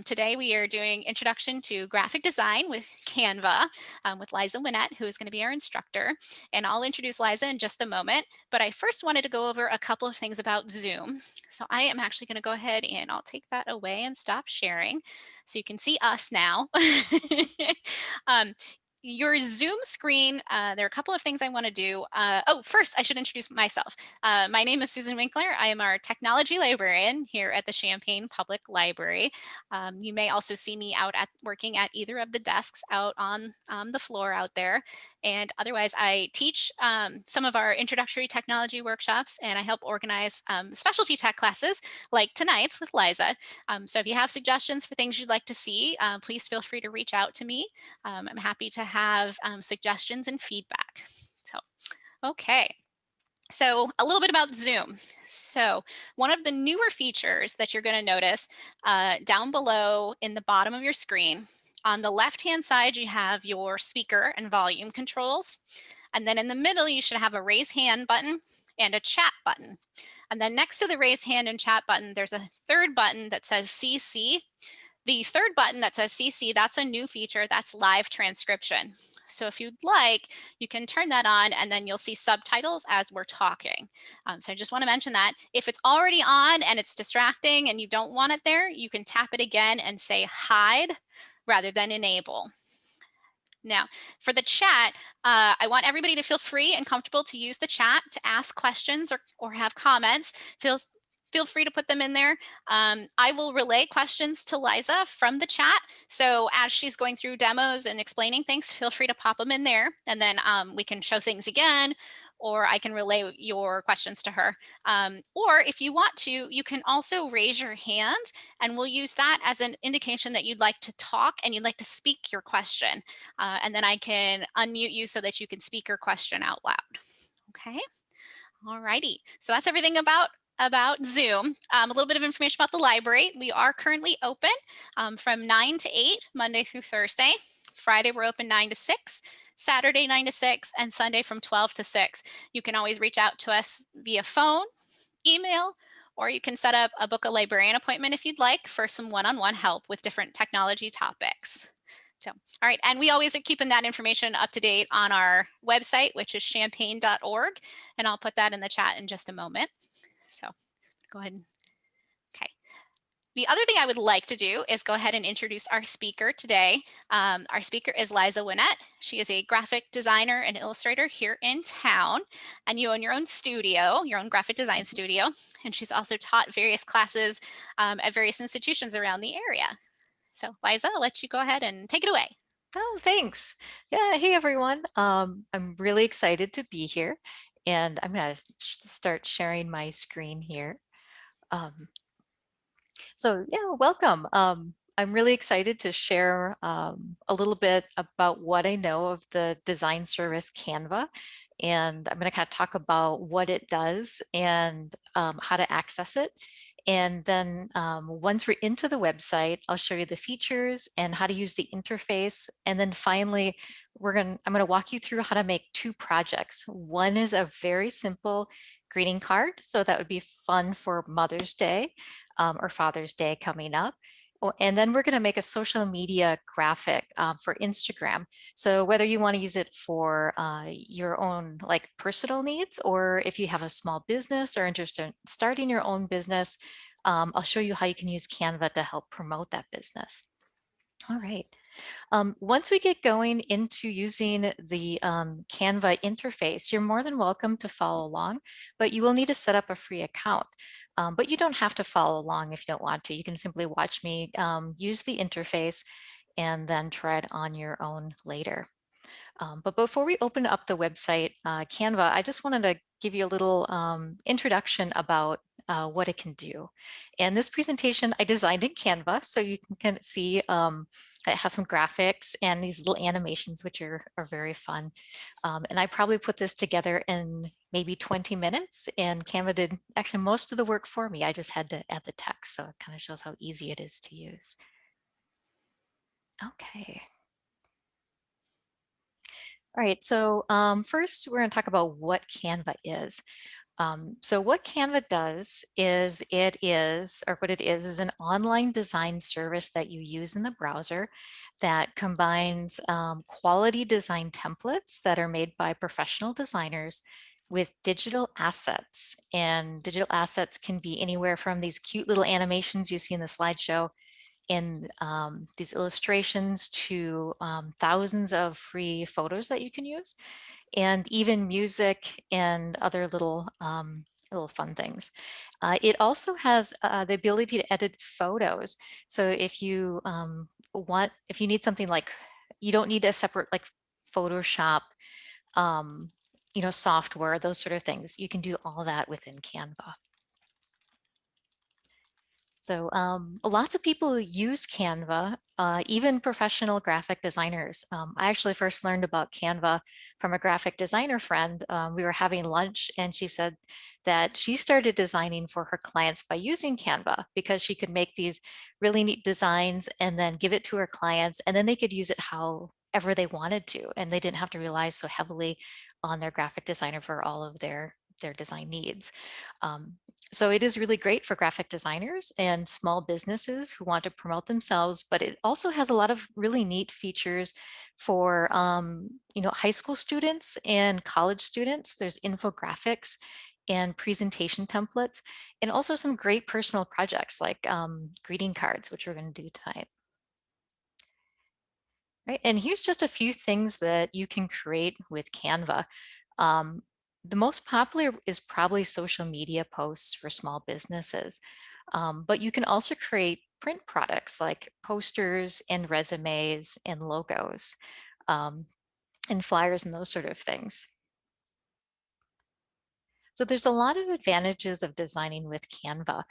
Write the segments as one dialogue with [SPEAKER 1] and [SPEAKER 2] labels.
[SPEAKER 1] Today we are doing Introduction to Graphic Design with Canva with Liza Wynette, who is going to be our instructor. And I'll introduce Liza in just a moment, but I first wanted to go over a couple of things about Zoom. So I am actually going to go ahead and I'll take that away and stop sharing so you can see us now. um, your Zoom screen, there are a couple of things I want to do. First, I should introduce myself. My name is Susan Winkler. I am our technology librarian here at the Champaign Public Library. You may also see me out at working at either of the desks out on the floor out there. And otherwise, I teach some of our introductory technology workshops, and I help organize specialty tech classes like tonight's with Liza. So if you have suggestions for things you'd like to see, please feel free to reach out to me. I'm happy to have suggestions and feedback. So, okay. So a little bit about Zoom. So one of the newer features that you're going to notice down below in the bottom of your screen, on the left-hand side, you have your speaker and volume controls. And then in the middle, you should have a raise hand button and a chat button. And then next to the raise hand and chat button, there's a third button that says CC. The third button that says CC, that's a new feature, that's live transcription. So if you'd like, you can turn that on and then you'll see subtitles as we're talking. So I just want to mention that. If it's already on and it's distracting and you don't want it there, you can tap it again and say hide rather than enable. Now, for the chat, I want everybody to feel free and comfortable to use the chat to ask questions or have comments. Feel free to put them in there. I will relay questions to Liza from the chat. So as she's going through demos and explaining things, feel free to pop them in there. And then we can show things again, or I can relay your questions to her. Or if you want to, you can also raise your hand and we'll use that as an indication that you'd like to talk and you'd like to speak your question. And then I can unmute you so that you can speak your question out loud. Okay. All righty. So that's everything about Zoom. A little bit of information about the library. We are currently open from 9 to 8, Monday through Thursday. Friday, we're open 9 to 6, Saturday 9 to 6, and Sunday from 12 to 6. You can always reach out to us via phone, email, or you can set up a book a librarian appointment if you'd like for some one-on-one help with different technology topics. So, all right, and we always are keeping that information up to date on our website, which is champaign.org, and I'll put that in the chat in just a moment. So go ahead. Okay. The other thing I would like to do is go ahead and introduce our speaker today. Our speaker is Liza Wynette. She is a graphic designer and illustrator here in town, and you own your own studio, your own graphic design studio, and she's also taught various classes at various institutions around the area. So Liza, I'll let you go ahead and take it away.
[SPEAKER 2] Oh, thanks. Yeah, hey everyone. I'm really excited to be here, and I'm going to start sharing my screen here. So yeah, welcome. I'm really excited to share a little bit about what I know of the design service Canva, and I'm going to kind of talk about what it does and how to access it. And then once we're into the website, I'll show you the features and how to use the interface. And then finally, I'm going to walk you through how to make two projects. One is a very simple greeting card, so that would be fun for Mother's Day or Father's Day coming up. And then we're going to make a social media graphic for Instagram. So whether you want to use it for your own like personal needs, or if you have a small business or interested in starting your own business, I'll show you how you can use Canva to help promote that business. All right. Once we get going into using the Canva interface, you're more than welcome to follow along, but you will need to set up a free account. But you don't have to follow along if you don't want to. You can simply watch me use the interface and then try it on your own later. But before we open up the website, Canva, I just wanted to give you a little introduction about what it can do. And this presentation I designed in Canva, so you can kind of see it has some graphics and these little animations, which are very fun. And I probably put this together in maybe 20 minutes, and Canva did actually most of the work for me. I just had to add the text, so it kind of shows how easy it is to use. Okay. All right, so first we're going to talk about what Canva is. So what Canva does is what it is an online design service that you use in the browser that combines quality design templates that are made by professional designers with digital assets. And digital assets can be anywhere from these cute little animations you see in the slideshow in these illustrations to thousands of free photos that you can use, and even music and other little fun things. It also has the ability to edit photos. So if you need something like, you don't need a separate like Photoshop, um, software, those sort of things. You can do all that within Canva. So lots of people use Canva, even professional graphic designers. I actually first learned about Canva from a graphic designer friend. We were having lunch and she said that she started designing for her clients by using Canva because she could make these really neat designs and then give it to her clients, and then they could use it however they wanted to, and they didn't have to rely so heavily on their graphic designer for all of their design needs. Um, so it is really great for graphic designers and small businesses who want to promote themselves, but it also has a lot of really neat features for high school students and college students. There's infographics and presentation templates, and also some great personal projects like greeting cards, which we're going to do tonight. Right, and here's just a few things that you can create with Canva. Um, the most popular is probably social media posts for small businesses, but you can also create print products like posters and resumes and logos, um, and flyers and those sort of things. So there's a lot of advantages of designing with Canva.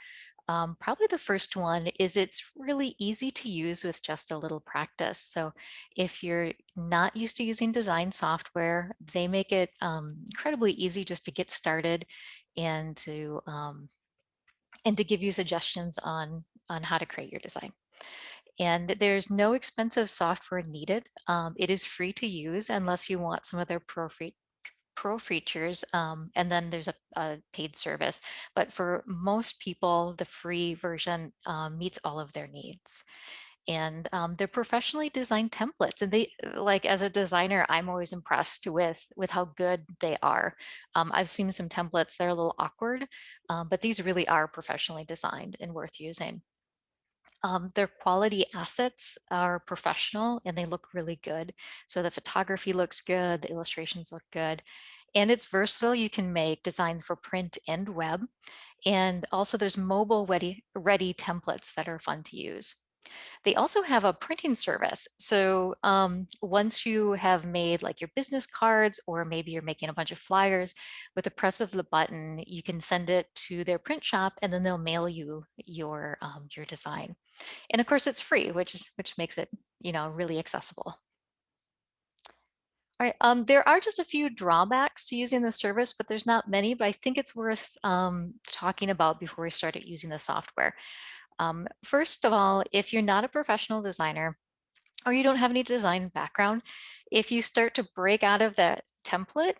[SPEAKER 2] Probably the first one is it's really easy to use with just a little practice. So if you're not used to using design software, they make it incredibly easy just to get started and to give you suggestions on how to create your design. And there's no expensive software needed. It is free to use unless you want some of their pro features, and then there's a paid service. But for most people, the free version meets all of their needs. And they're professionally designed templates. And they, like, as a designer, I'm always impressed with how good they are. I've seen some templates that are a little awkward, but these really are professionally designed and worth using. Their quality assets are professional and they look really good. So the photography looks good, the illustrations look good, and it's versatile. You can make designs for print and web. And also there's mobile ready templates that are fun to use. They also have a printing service. So once you have made like your business cards, or maybe you're making a bunch of flyers, with the press of the button, you can send it to their print shop and then they'll mail you your design. And of course it's free, which makes it, really accessible. All right, there are just a few drawbacks to using the service, but there's not many, but I think it's worth talking about before we start using the software. First of all, if you're not a professional designer or you don't have any design background, if you start to break out of that template,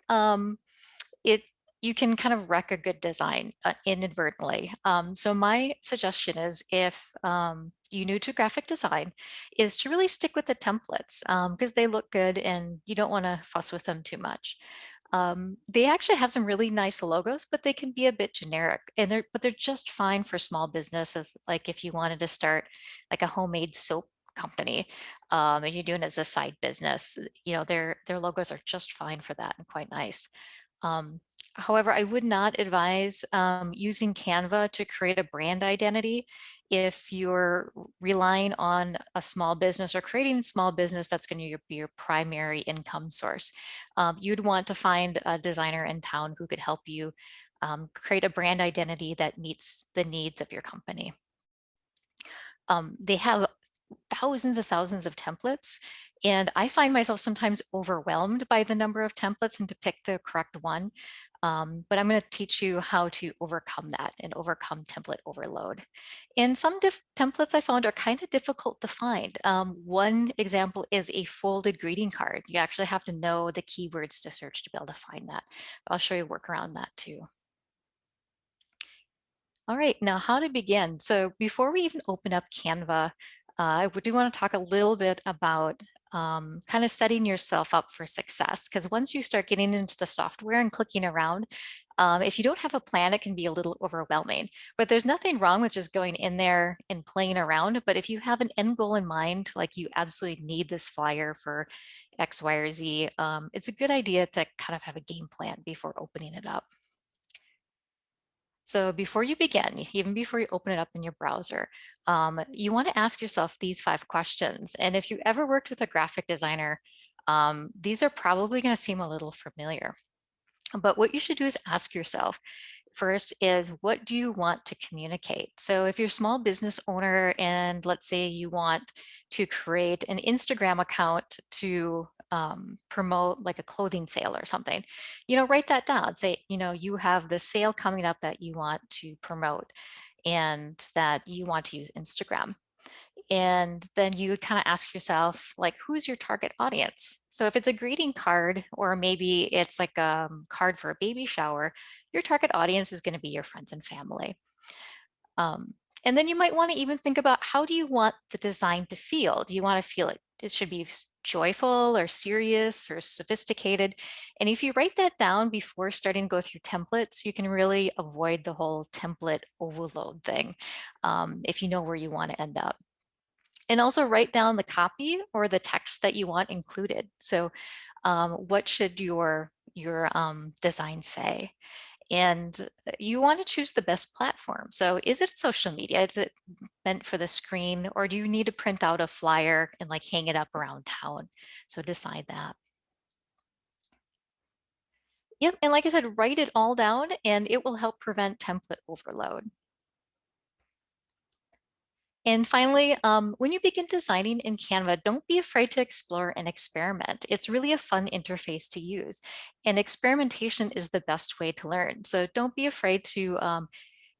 [SPEAKER 2] it you can kind of wreck a good design inadvertently. So my suggestion is, if you're new to graphic design, is to really stick with the templates because they look good and you don't want to fuss with them too much. They actually have some really nice logos, but they can be a bit generic, and they're just fine for small businesses. Like if you wanted to start like a homemade soap company, and you're doing it as a side business, their logos are just fine for that and quite nice. Um, However, I would not advise using Canva to create a brand identity if you're relying on a small business or creating a small business that's going to be your primary income source. You'd want to find a designer in town who could help you create a brand identity that meets the needs of your company. They have thousands of templates, and I find myself sometimes overwhelmed by the number of templates and to pick the correct one. But I'm going to teach you how to overcome that and overcome template overload. And some templates I found are kind of difficult to find. One example is a folded greeting card. You actually have to know the keywords to search to be able to find that. I'll show you a work around that too. All right, now how to begin. So before we even open up Canva, I do want to talk a little bit about kind of setting yourself up for success. Because once you start getting into the software and clicking around, if you don't have a plan, it can be a little overwhelming. But there's nothing wrong with just going in there and playing around. But if you have an end goal in mind, like you absolutely need this flyer for X, Y, or Z, it's a good idea to kind of have a game plan before opening it up. So before you begin, even before you open it up in your browser, you want to ask yourself these 5 questions. And if you ever worked with a graphic designer, these are probably going to seem a little familiar. But what you should do is ask yourself, first is, what do you want to communicate? So if you're a small business owner and let's say you want to create an Instagram account to promote like a clothing sale or something, write that down. Say, you have the sale coming up that you want to promote and that you want to use Instagram. And then you would kind of ask yourself, like, who's your target audience? So if it's a greeting card, or maybe it's like a card for a baby shower, your target audience is going to be your friends and family. Um, and then you might want to even think about, how do you want the design to feel? Do you want to feel it should be joyful or serious or sophisticated? And if you write that down before starting to go through templates, you can really avoid the whole template overload thing, if you know where you want to end up. And also write down the copy or the text that you want included. So what should your design say? And you want to choose the best platform. So is it social media? Is it meant for the screen, or do you need to print out a flyer and like hang it up around town? So decide that. Yep, and like I said, write it all down and it will help prevent template overload. And finally, when you begin designing in Canva, don't be afraid to explore and experiment. It's really a fun interface to use. And experimentation is the best way to learn. So don't be afraid to,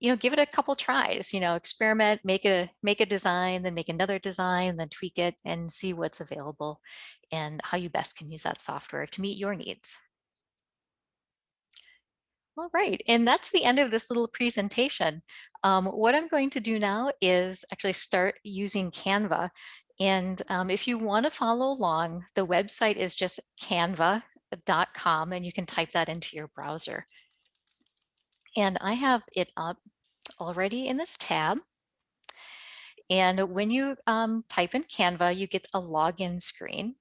[SPEAKER 2] give it a couple tries, experiment, make a design, then make another design, then tweak it and see what's available and how you best can use that software to meet your needs. All right, and that's the end of this little presentation. What I'm going to do now is actually start using Canva. And if you want to follow along, the website is just canva.com, and you can type that into your browser. And I have it up already in this tab. And when you type in Canva, you get a login screen.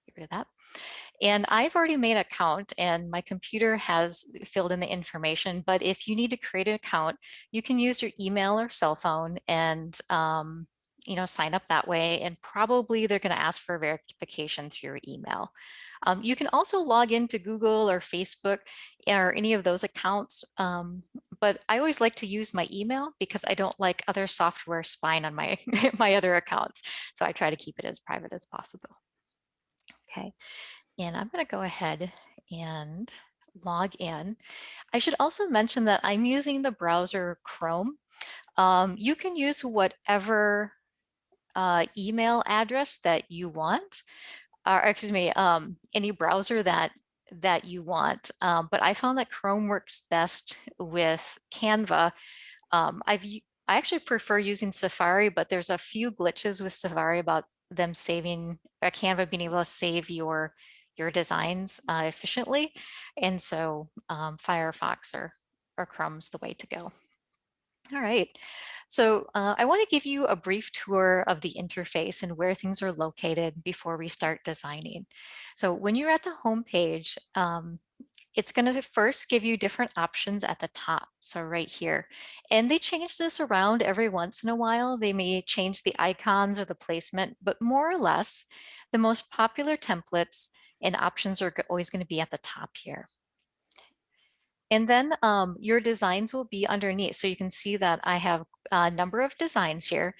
[SPEAKER 2] Get rid of that. And I've already made an account and my computer has filled in the information, but if you need to create an account, you can use your email or cell phone and sign up that way. And probably they're going to ask for verification through your email. You can also log into Google or Facebook or any of those accounts, but I always like to use my email because I don't like other software spying on my my other accounts. So I try to keep it as private as possible. Okay. And I'm going to go ahead and log in. I should also mention that I'm using the browser Chrome. You can use whatever email address that you want, or excuse me, any browser that you want. But I found that Chrome works best with Canva. I actually prefer using Safari, but there's a few glitches with Safari about them saving Canva being able to save your designs efficiently. And so Firefox or Chrome's the way to go. All right. So I want to give you a brief tour of the interface and where things are located before we start designing. So when you're at the home page, it's going to first give you different options at the top. So right here, and they change this around every once in a while. They may change the icons or the placement, but more or less, the most popular templates and options are always going to be at the top here. And then your designs will be underneath. So you can see that I have a number of designs here.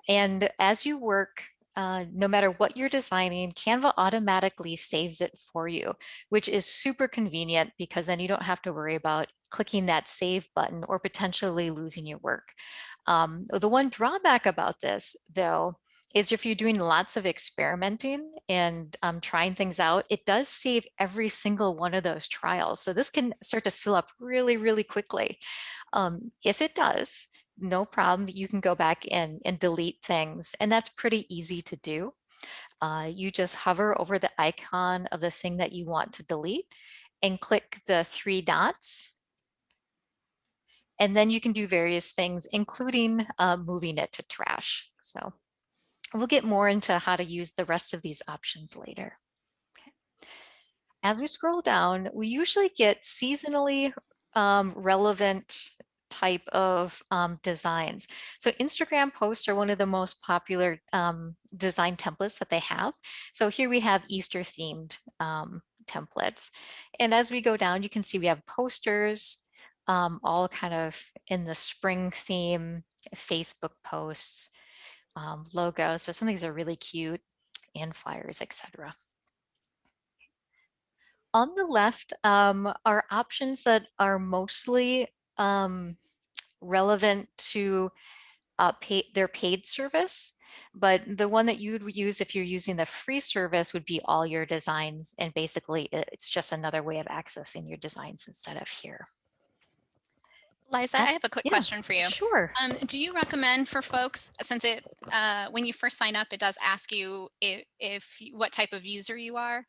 [SPEAKER 2] And as you work, no matter what you're designing, Canva automatically saves it for you, which is super convenient because then you don't have to worry about clicking that save button or potentially losing your work. The one drawback about this, though, is if you're doing lots of experimenting and trying things out, it does save every single one of those trials. So this can start to fill up really, really quickly. If it does, no problem. You can go back and delete things, and that's pretty easy to do. You just hover over the icon of the thing that you want to delete and click the three dots. And then you can do various things, including moving it to trash. So we'll get more into how to use the rest of these options later. Okay. As we scroll down, we usually get seasonally relevant type of designs. So Instagram posts are one of the most popular design templates that they have. So here we have Easter themed templates. And as we go down, you can see we have posters, all kind of in the spring theme, Facebook posts, logos. So some of these are really cute, and flyers, etc. On the left are options that are mostly relevant to their paid service. But the one that you would use if you're using the free service would be all your designs. And basically, it's just another way of accessing your designs instead of here.
[SPEAKER 1] Liza, I have a quick
[SPEAKER 2] Yeah,
[SPEAKER 1] question for you.
[SPEAKER 2] sure.
[SPEAKER 1] Do you recommend for folks, since when you first sign up, it does ask you if what type of user you are?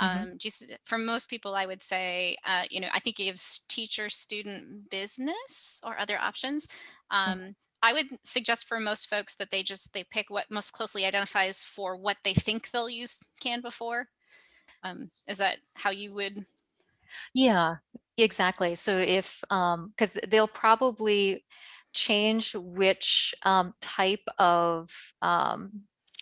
[SPEAKER 2] Mhm.
[SPEAKER 1] Just for most people, I would say, I think it gives teacher, student, business, or other options.
[SPEAKER 2] Mm.
[SPEAKER 1] I would suggest for most folks that they pick what most closely identifies for what they think they'll use Canva for. Is that how you would?
[SPEAKER 2] Yeah, exactly. So if, because they'll probably change which type of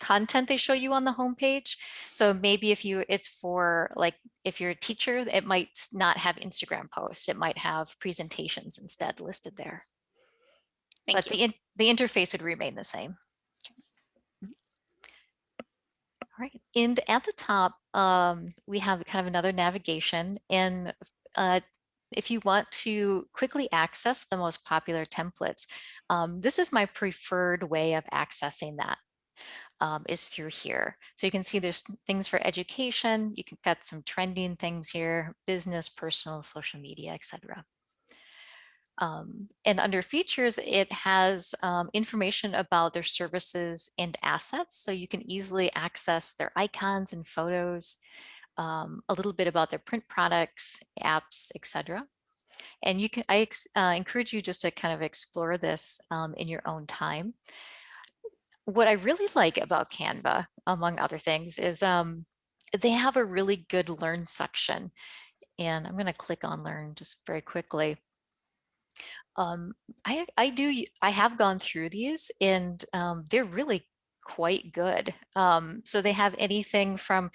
[SPEAKER 2] content they show you on the homepage. So maybe it's for like, if you're a teacher, it might not have Instagram posts. It might have presentations instead listed there.
[SPEAKER 1] Thank
[SPEAKER 2] But
[SPEAKER 1] you.
[SPEAKER 2] the interface would remain the same. All right, and at the top, we have kind of another navigation. And uh, if you want to quickly access the most popular templates, this is my preferred way of accessing that, is through here. So you can see there's things for education. You can get some trending things here, business, personal, social media, etc. And under features, it has information about their services and assets. So you can easily access their icons and photos, a little bit about their print products, apps, etc. And I encourage you just to kind of explore this in your own time. What I really like about Canva, among other things, is they have a really good Learn section. And I'm going to click on Learn just very quickly. Um, I have gone through these, and they're really quite good. So they have anything from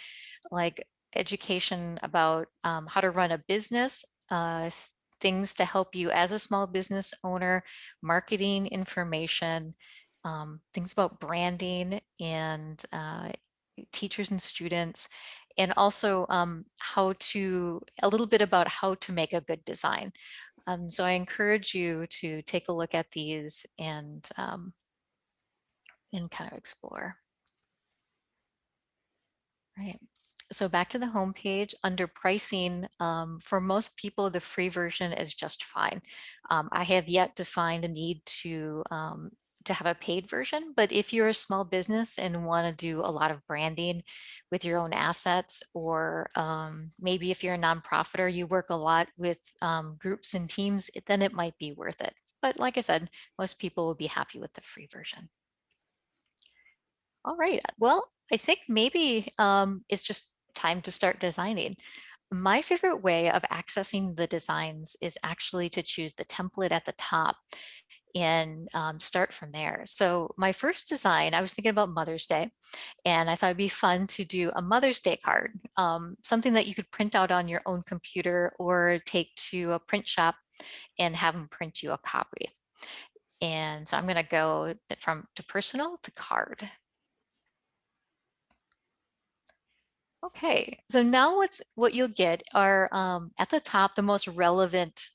[SPEAKER 2] like education about how to run a business, things to help you as a small business owner, marketing information, things about branding and teachers and students, and also a little bit about how to make a good design. So I encourage you to take a look at these and kind of explore. Right. So back to the home page under pricing, for most people, the free version is just fine. I have yet to find a need to have a paid version, but if you're a small business and want to do a lot of branding with your own assets, or maybe if you're a nonprofit or you work a lot with groups and teams, then it might be worth it. But like I said, most people will be happy with the free version. All right, well, I think maybe it's just time to start designing. My favorite way of accessing the designs is actually to choose the template at the top and start from there. So my first design, I was thinking about Mother's Day, and I thought it'd be fun to do a Mother's Day card, something that you could print out on your own computer or take to a print shop and have them print you a copy. And so I'm going to go from to personal to card. Okay, so now what you'll get are at the top the most relevant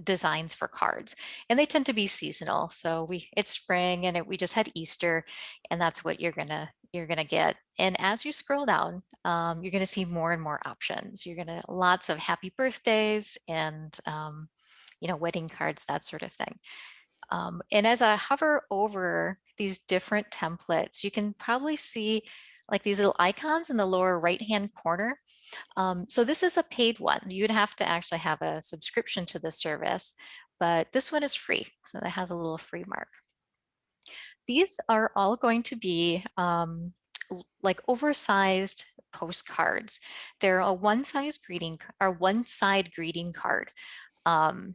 [SPEAKER 2] designs for cards, and they tend to be seasonal. So it's spring and we just had Easter, and that's what you're gonna get. And as you scroll down, you're gonna see more and more options. You're gonna lots of happy birthdays and wedding cards, that sort of thing. And as I hover over these different templates, you can probably see like these little icons in the lower right hand corner. So this is a paid one. You'd have to actually have a subscription to the service, but this one is free. So it has a little free mark. These are all going to be like oversized postcards. They're a one-size greeting or one-side greeting card, um,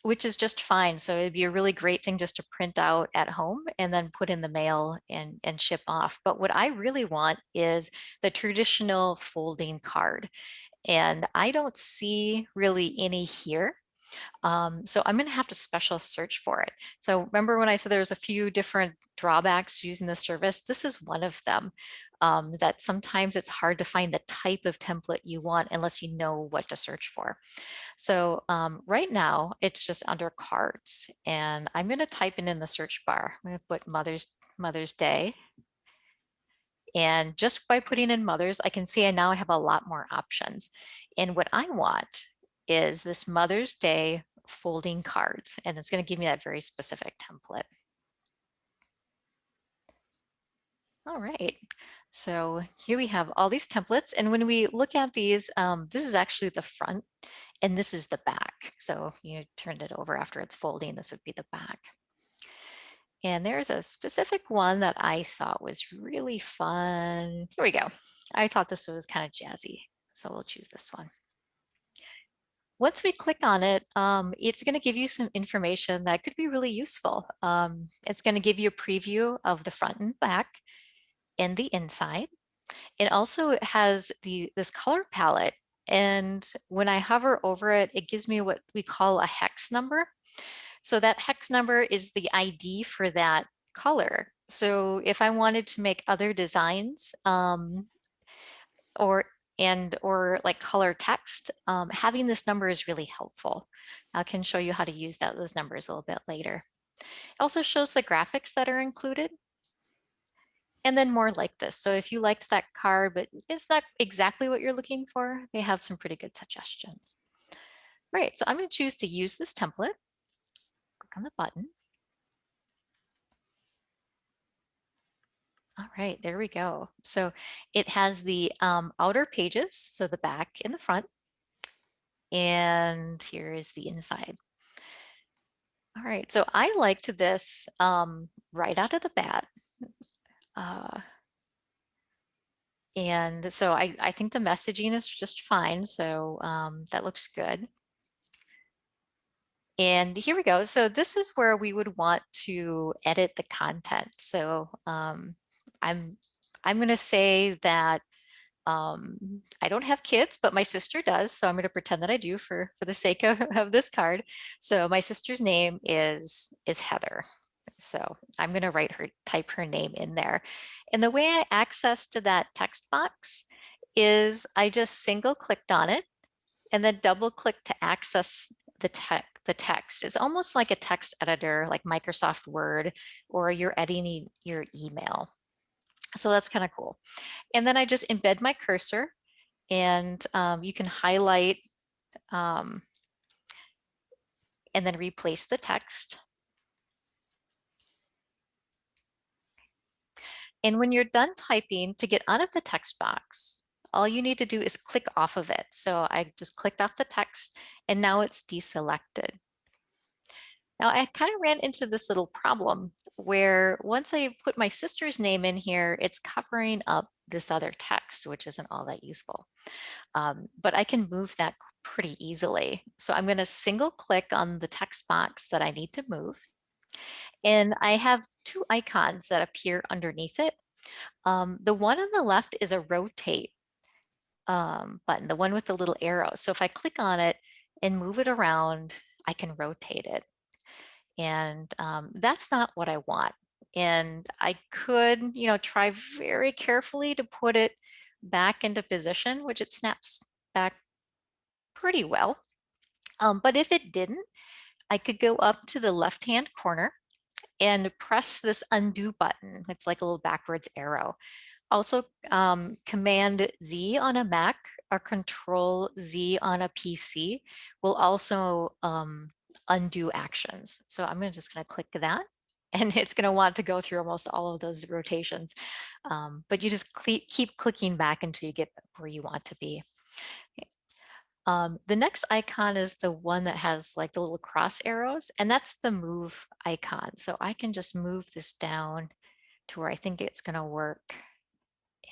[SPEAKER 2] which is just fine. So it'd be a really great thing just to print out at home and then put in the mail and ship off. But what I really want is the traditional folding card. And I don't see really any here. So I'm going to have to special search for it. So remember when I said there's a few different drawbacks using the service? This is one of them, that sometimes it's hard to find the type of template you want unless you know what to search for. So right now it's just under cards, and I'm going to type in the search bar. I'm going to put Mother's Day. And just by putting in mothers, I can see I now have a lot more options. And what I want is this Mother's Day folding cards, and it's going to give me that very specific template. All right, so here we have all these templates, and when we look at these, this is actually the front and this is the back. So you turned it over after it's folding, this would be the back. And there's a specific one that I thought was really fun. Here we go. I thought this was kind of jazzy, so we'll choose this one. Once we click on it, it's going to give you some information that could be really useful. It's going to give you a preview of the front and back and the inside. It also has this color palette, and when I hover over it, it gives me what we call a hex number. So that hex number is the ID for that color. So if I wanted to make other designs or like color text, having this number is really helpful. I can show you how to use those numbers a little bit later. It also shows the graphics that are included, and then more like this. So if you liked that card, but it's not exactly what you're looking for, they have some pretty good suggestions. Right, so I'm going to choose to use this template. Click on the button. All right, there we go. So it has the outer pages, so the back and the front, and here is the inside. All right, so I liked this right out of the bat. And so I think the messaging is just fine, so that looks good. And here we go. So this is where we would want to edit the content. So I'm going to say that I don't have kids, but my sister does. So I'm going to pretend that I do for the sake of this card. So my sister's name is Heather. So I'm going to type her name in there. And the way I access to that text box is I just single clicked on it and then double click to access the text. It's almost like a text editor, like Microsoft Word, or you're editing your email. So that's kind of cool. And then I just embed my cursor, and you can highlight and then replace the text. And when you're done typing, to get out of the text box, all you need to do is click off of it. So I just clicked off the text, and now it's deselected. Now I kind of ran into this little problem where once I put my sister's name in here, it's covering up this other text, which isn't all that useful. But I can move that pretty easily. So I'm going to single click on the text box that I need to move. And I have two icons that appear underneath it. The one on the left is a rotate button, the one with the little arrow. So if I click on it and move it around, I can rotate it. And that's not what I want. And I could, try very carefully to put it back into position, which it snaps back pretty well. But if it didn't, I could go up to the left-hand corner and press this undo button. It's like a little backwards arrow. Also, Command Z on a Mac or Control Z on a PC will also undo actions. So I'm just going to click that, and it's going to want to go through almost all of those rotations. But you just keep clicking back until you get where you want to be. Okay. The next icon is the one that has like the little cross arrows, and that's the move icon. So I can just move this down to where I think it's going to work.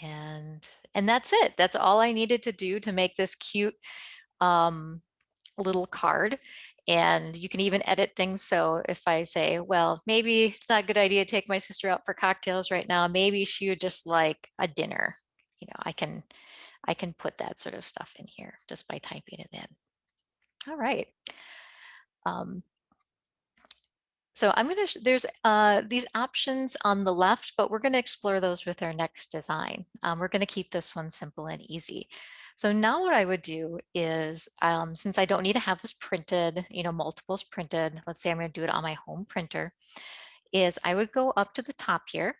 [SPEAKER 2] And that's it. That's all I needed to do to make this cute little card. And you can even edit things. So if I say, well, maybe it's not a good idea to take my sister out for cocktails right now, maybe she would just like a dinner. You know, I can put that sort of stuff in here just by typing it in. All right. So I'm going to, there's these options on the left, but we're going to explore those with our next design. We're going to keep this one simple and easy. So now what I would do is, since I don't need to have this printed, you know, multiples printed, let's say I'm going to do it on my home printer, is I would go up to the top here,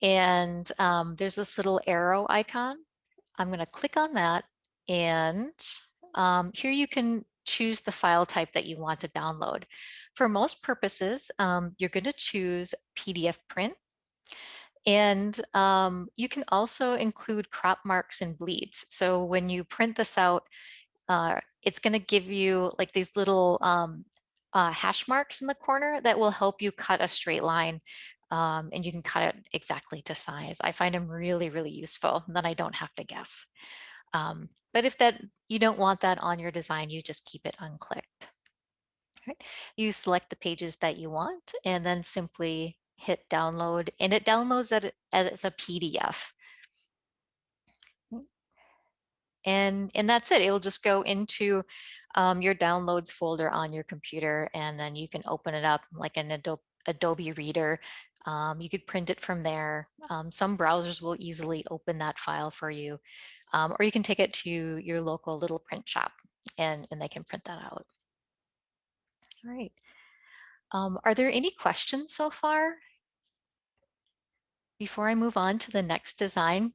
[SPEAKER 2] and there's this little arrow icon. I'm going to click on that, and here you can choose the file type that you want to download. For most purposes, you're going to choose PDF print, and you can also include crop marks and bleeds. So when you print this out, it's going to give you like these little hash marks in the corner that will help you cut a straight line, and you can cut it exactly to size. I find them really, really useful, and then I don't have to guess. But if that you don't want that on your design, you just keep it unclicked. Right? You select the pages that you want and then simply hit download, and it downloads it as a PDF. And that's it. It'll just go into your downloads folder on your computer, and then you can open it up like an Adobe Reader. You could print it from there. Some browsers will easily open that file for you, or you can take it to your local little print shop, and they can print that out. All right. Are there any questions so far before I move on to the next design?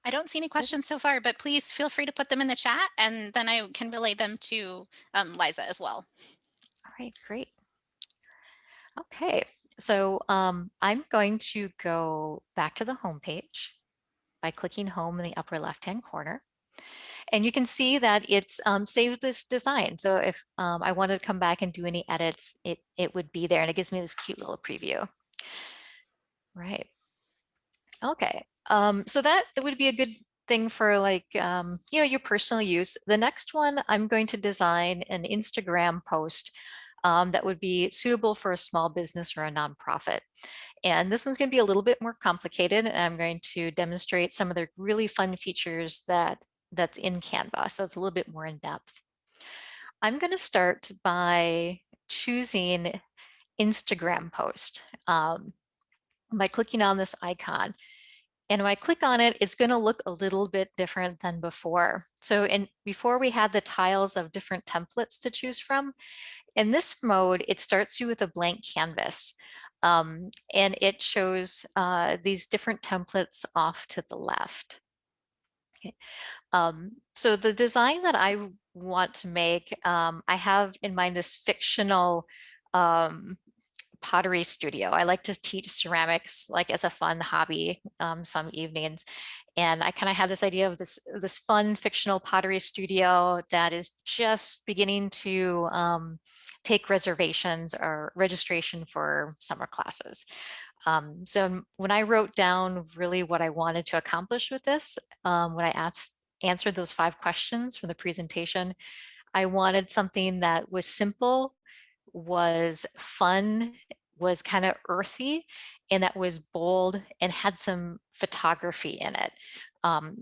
[SPEAKER 1] I don't see any questions so far, but please feel free to put them in the chat, and then I can relay them to Liza as well.
[SPEAKER 2] All right, great. Okay, so I'm going to go back to the home page by clicking home in the upper left-hand corner. And you can see that it's saved this design. So if I wanted to come back and do any edits, it would be there, and it gives me this cute little preview. Right. Okay, so that would be a good thing for like, you know, your personal use. The next one, I'm going to design an Instagram post that would be suitable for a small business or a nonprofit. And this one's going to be a little bit more complicated, and I'm going to demonstrate some of the really fun features that's in Canva. So it's a little bit more in depth. I'm going to start by choosing Instagram post by clicking on this icon. And when I click on it, it's going to look a little bit different than before. So before we had the tiles of different templates to choose from. In this mode, it starts you with a blank canvas. And it shows these different templates off to the left. Okay. So the design that I want to make, I have in mind this fictional pottery studio. I like to teach ceramics like as a fun hobby some evenings. And I kind of have this idea of this fun fictional pottery studio that is just beginning to take reservations or registration for summer classes. So when I wrote down really what I wanted to accomplish with this, when I answered those 5 questions from the presentation, I wanted something that was simple, was fun, was kind of earthy, and that was bold and had some photography in it.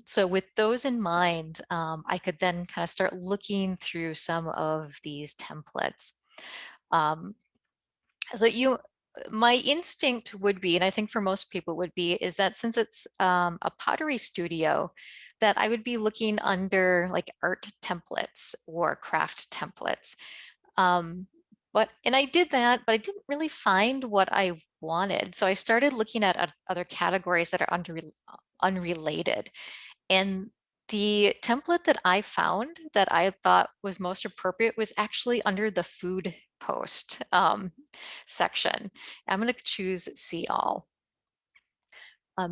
[SPEAKER 2] So with those in mind, I could then kind of start looking through some of these templates. So my instinct would be, and I think for most people would be, is that since it's a pottery studio, that I would be looking under like art templates or craft templates. Um, and I did that, but I didn't really find what I wanted. So I started looking at other categories that are unrelated. And the template that I found that I thought was most appropriate was actually under the food post section. I'm going to choose See All.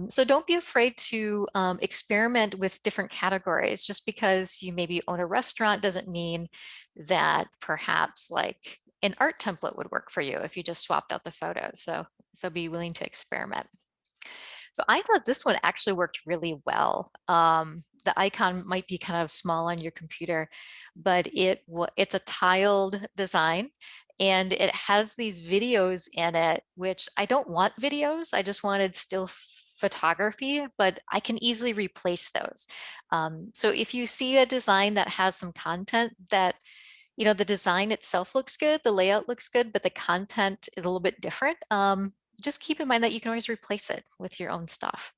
[SPEAKER 2] So don't be afraid to experiment with different categories. Just because you maybe own a restaurant doesn't mean that perhaps like an art template would work for you if you just swapped out the photos. So be willing to experiment. So I thought this one actually worked really well. The icon might be kind of small on your computer, but it's a tiled design and it has these videos in it, which I don't want videos. I just wanted still photography, but I can easily replace those. So if you see a design that has some content that, you know, the design itself looks good, the layout looks good, but the content is a little bit different, just keep in mind that you can always replace it with your own stuff.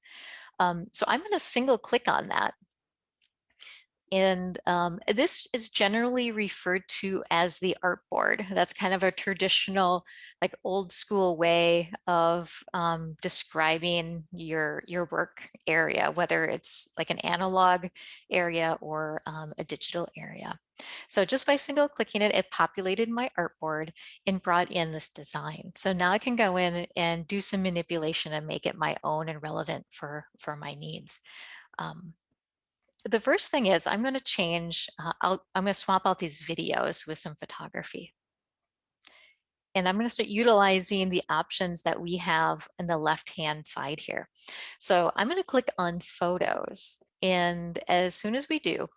[SPEAKER 2] So I'm going to single click on that. And this is generally referred to as the artboard. That's kind of a traditional, like old school way of describing your work area, whether it's like an analog area or a digital area. So just by single clicking it, it populated my artboard and brought in this design. So now I can go in and do some manipulation and make it my own and relevant for my needs. The first thing is I'm going to change, I'm going to swap out these videos with some photography. And I'm going to start utilizing the options that we have in the left-hand side here. So I'm going to click on photos. And as soon as we do,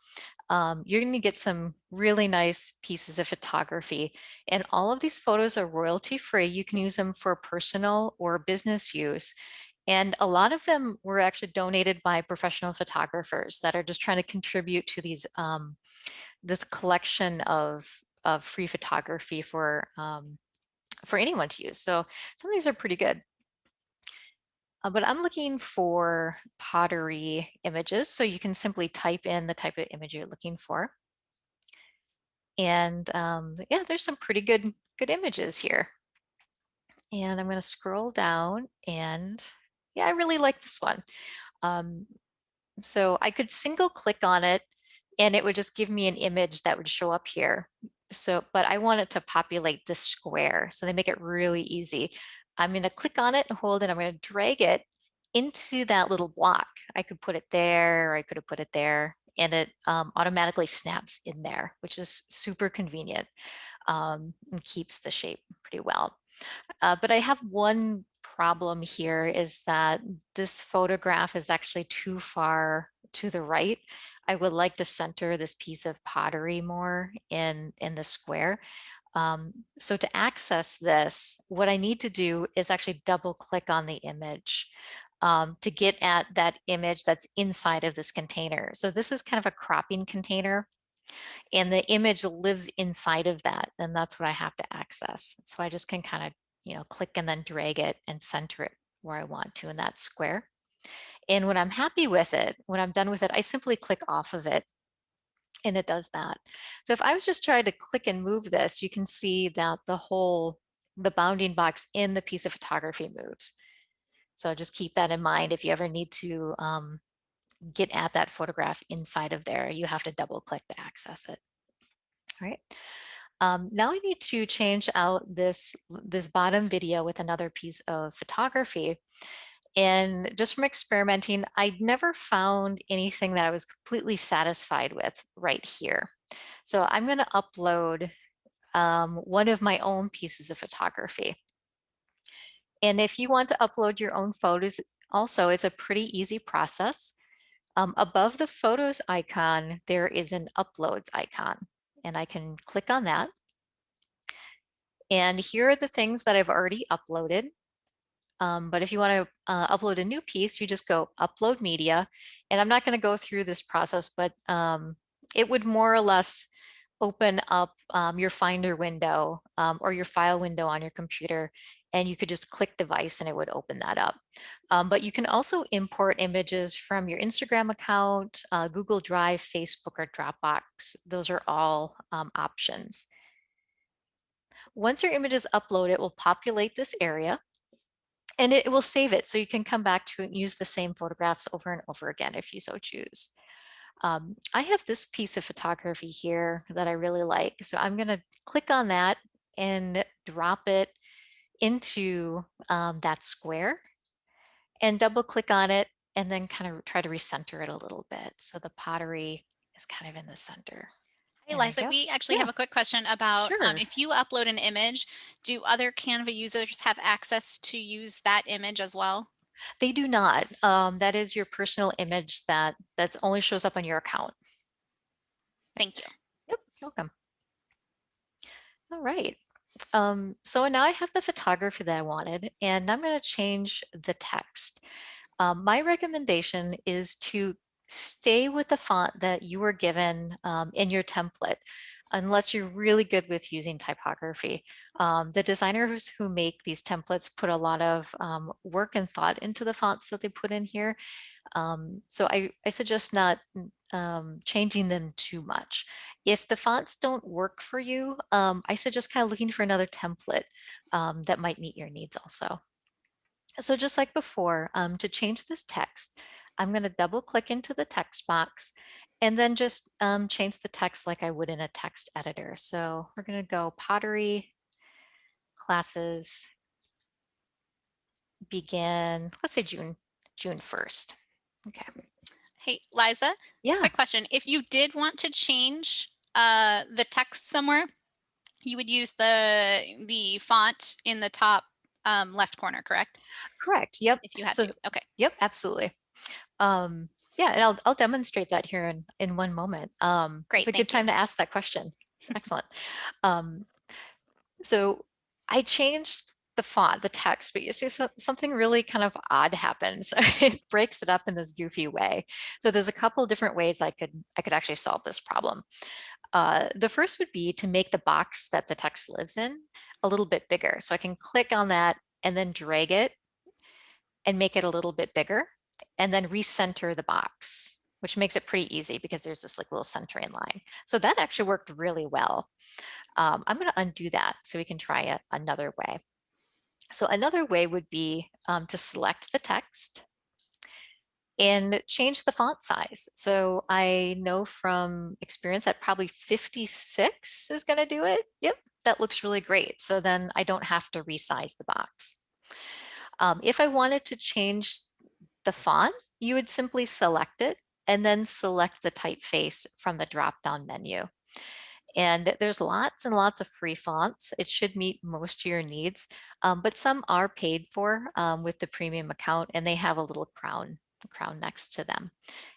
[SPEAKER 2] you're going to get some really nice pieces of photography. And all of these photos are royalty free. You can use them for personal or business use. And a lot of them were actually donated by professional photographers that are just trying to contribute to these this collection of free photography for anyone to use. So some of these are pretty good. But I'm looking for pottery images. So you can simply type in the type of image you're looking for. And yeah, there's some pretty good images here. And I'm going to scroll down and yeah, I really like this one. So I could single click on it and it would just give me an image that would show up here. So, but I want it to populate this square. So they make it really easy. I'm going to click on it and hold it. I'm going to drag it into that little block. I could put it there, or I could have put it there, and it automatically snaps in there, which is super convenient and keeps the shape pretty well. But I have one problem here is that this photograph is actually too far to the right. I would like to center this piece of pottery more in the square. So to access this, what I need to do is actually double click on the image to get at that image that's inside of this container. So this is kind of a cropping container and the image lives inside of that, and that's what I have to access. So I just can kind of, you know, click and then drag it and center it where I want to in that square. And when I'm happy with it, when I'm done with it, I simply click off of it and it does that. So if I was just trying to click and move this, you can see that the bounding box in the piece of photography moves. So just keep that in mind. If you ever need to get at that photograph inside of there, you have to double click to access it. All right. Now I need to change out this bottom video with another piece of photography. And just from experimenting, I never found anything that I was completely satisfied with right here. So I'm going to upload one of my own pieces of photography. And if you want to upload your own photos, also it's a pretty easy process. Above the photos icon, there is an uploads icon, and I can click on that. And here are the things that I've already uploaded. But if you want to upload a new piece, you just go upload media. And I'm not going to go through this process, but it would more or less open up your Finder window or your file window on your computer. and you could just click device and it would open that up. But you can also import images from your Instagram account, Google Drive, Facebook, or Dropbox. Those are all options. Once your image is uploaded, it will populate this area and it will save it so you can come back to it and use the same photographs over and over again if you so choose. I have this piece of photography here that I really like. So I'm going to click on that and drop it into that square and double click on it and then kind of try to recenter it a little bit. So the pottery is kind of in the center.
[SPEAKER 1] Hey,
[SPEAKER 2] And there
[SPEAKER 1] Liza,
[SPEAKER 2] you go.
[SPEAKER 1] we actually have
[SPEAKER 2] Yeah,
[SPEAKER 1] a quick question about
[SPEAKER 2] sure.
[SPEAKER 1] if you upload an image, do other Canva users have access to use that image as well?
[SPEAKER 2] They do not. That is your personal image that only shows up on your account.
[SPEAKER 1] Thank you.
[SPEAKER 2] Yep, welcome. All right. So now I have the photography that I wanted, and I'm going to change the text. My recommendation is to stay with the font that you were given in your template, unless you're really good with using typography. The designers who make these templates put a lot of work and thought into the fonts that they put in here. So I suggest not changing them too much. If the fonts don't work for you, I suggest kind of looking for another template that might meet your needs also. So just like before, to change this text, I'm going to double click into the text box and then just change the text like I would in a text editor. So we're going to go pottery classes begin, let's say June 1st. Okay.
[SPEAKER 1] Hey, Liza,
[SPEAKER 2] Yeah,
[SPEAKER 1] quick question. If you did want to change the text somewhere, you would use the font in the top left corner, correct?
[SPEAKER 2] correct. Yep.
[SPEAKER 1] If you had to.
[SPEAKER 2] So,
[SPEAKER 1] Okay,
[SPEAKER 2] yep, absolutely. Yeah, and I'll demonstrate that here in one moment. It's
[SPEAKER 1] great.
[SPEAKER 2] a good
[SPEAKER 1] Thank you.
[SPEAKER 2] time to ask that question. Excellent. Um, so I changed the font, the text, but you see something really kind of odd happens. It breaks it up in this goofy way. So there's a couple different ways I could actually solve this problem. The first would be to make the box that the text lives in a little bit bigger. So I can click on that and then drag it and make it a little bit bigger and then recenter the box, which makes it pretty easy because there's this like little centering line. So that actually worked really well. I'm going to undo that so we can try it another way. So another way would be to select the text and change the font size. So I know from experience that probably 56 is going to do it. Yep, that looks really great. So then I don't have to resize the box. If I wanted to change the font, you would simply select it and then select the typeface from the drop-down menu. And there's lots and lots of free fonts. It should meet most of your needs, but some are paid for with the premium account and they have a little crown next to them.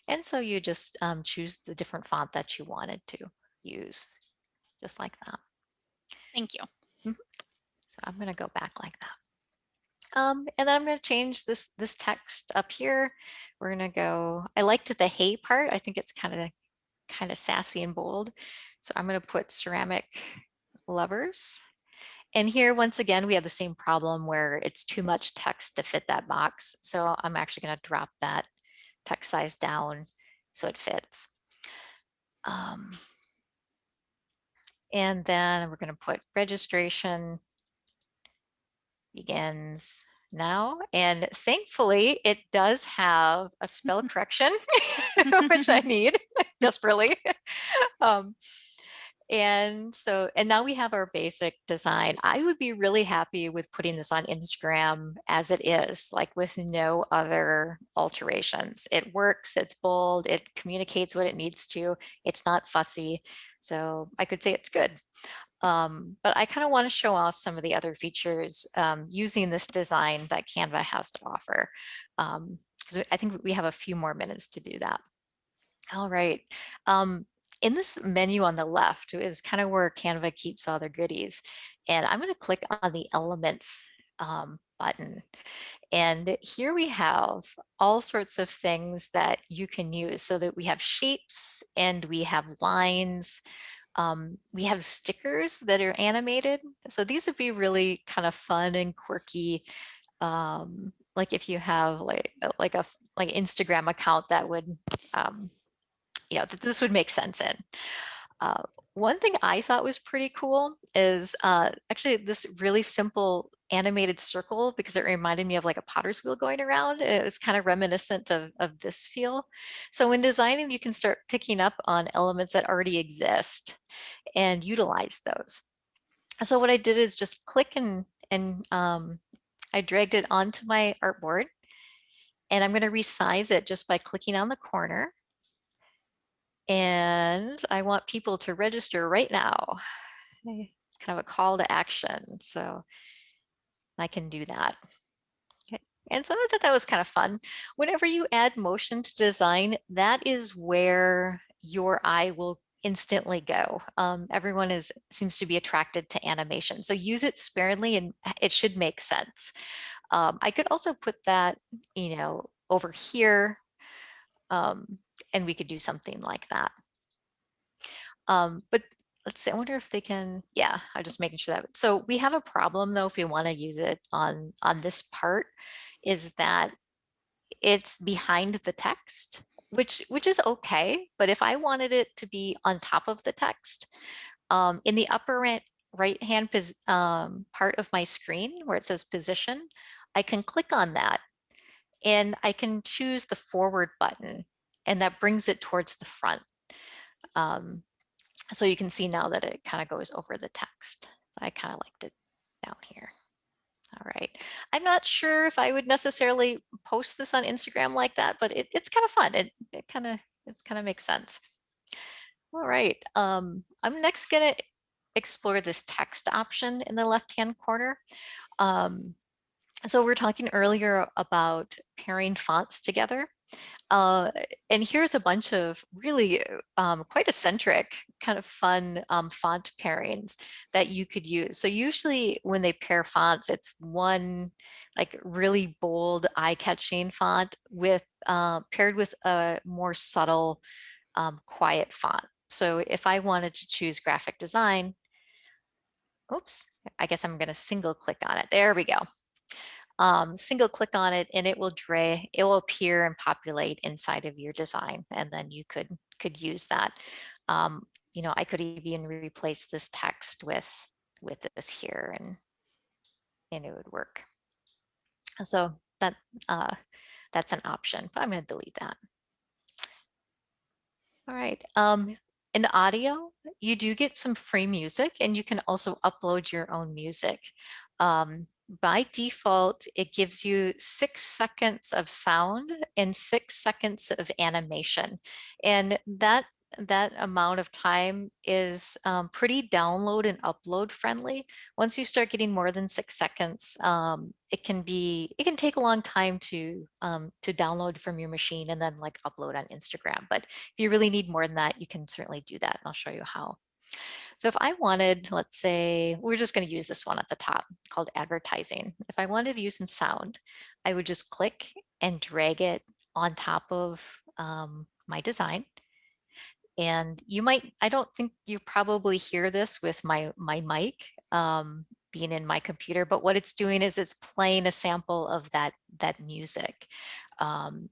[SPEAKER 2] And so you just choose the different font that you wanted to use, just like that.
[SPEAKER 1] Thank you.
[SPEAKER 2] Mhm. So I'm going to go back like that. And then I'm going to change this text up here. We're going to go, I liked the hey part. I think it's kind of sassy and bold. So I'm going to put ceramic lovers. And here, once again, we have the same problem where it's too much text to fit that box. So I'm actually going to drop that text size down so it fits. And then we're going to put registration begins now. And thankfully, it does have a spell correction, which I need desperately. Um, and now we have our basic design. I would be really happy with putting this on Instagram as it is, like with no other alterations. It works, it's bold, it communicates what it needs to, it's not fussy. So I could say it's good. But I kind of want to show off some of the other features using this design that Canva has to offer. Because I think we have a few more minutes to do that. All right. In this menu on the left is kind of where Canva keeps all their goodies. And I'm going to click on the elements button. And here we have all sorts of things that you can use so that we have shapes and we have lines. We have stickers that are animated. So these would be really kind of fun and quirky. Like if you have like Instagram account that would, um, this would make sense in. Uh, One thing I thought was pretty cool is actually this really simple animated circle, because it reminded me of like a potter's wheel going around. It was kind of reminiscent of this feel. So when designing, you can start picking up on elements that already exist and utilize those. So what I did is just click and I dragged it onto my artboard, and I'm going to resize it just by clicking on the corner. And I want people to register right now. It's kind of a call to action, so I can do that. Okay. And so I thought that was kind of fun. Whenever you add motion to design, that is where your eye will instantly go. Everyone seems to be attracted to animation, so use it sparingly and it should make sense. I could also put that, over here, and we could do something like that. But let's see, I wonder if they can, yeah, I'm just making sure that. So we have a problem though, if we want to use it on this part, is that it's behind the text, which is okay. But if I wanted it to be on top of the text, in the upper right hand part of my screen where it says position, I can click on that and I can choose the forward button, and that brings it towards the front. Um, so you can see now that it kind of goes over the text. I kind of liked it down here. All right. I'm not sure if I would necessarily post this on Instagram like that, but it's kind of fun. It kind of makes sense. All right. I'm next going to explore this text option in the left-hand corner. So we're talking earlier about pairing fonts together. Uh, and here's a bunch of really quite eccentric, kind of fun font pairings that you could use. So usually when they pair fonts, it's one like really bold, eye-catching font with paired with a more subtle, quiet font. So if I wanted to choose graphic design, oops, I guess I'm going to single click on it. There we go. Single click on it and it will appear and populate inside of your design, and then you could use that. I could even replace this text with this here, and it would work. So that's an option, but I'm going to delete that. All right. In audio, you do get some free music, and you can also upload your own music. By default, it gives you 6 seconds of sound and 6 seconds of animation. And that amount of time is pretty download and upload friendly. Once you start getting more than 6 seconds, it can take a long time to download from your machine and then like upload on Instagram. But if you really need more than that, you can certainly do that. And I'll show you how. So if I wanted, let's say, we're just going to use this one at the top called advertising. If I wanted to use some sound, I would just click and drag it on top of my design. And I don't think you probably hear this with my mic being in my computer, but what it's doing is it's playing a sample of that music.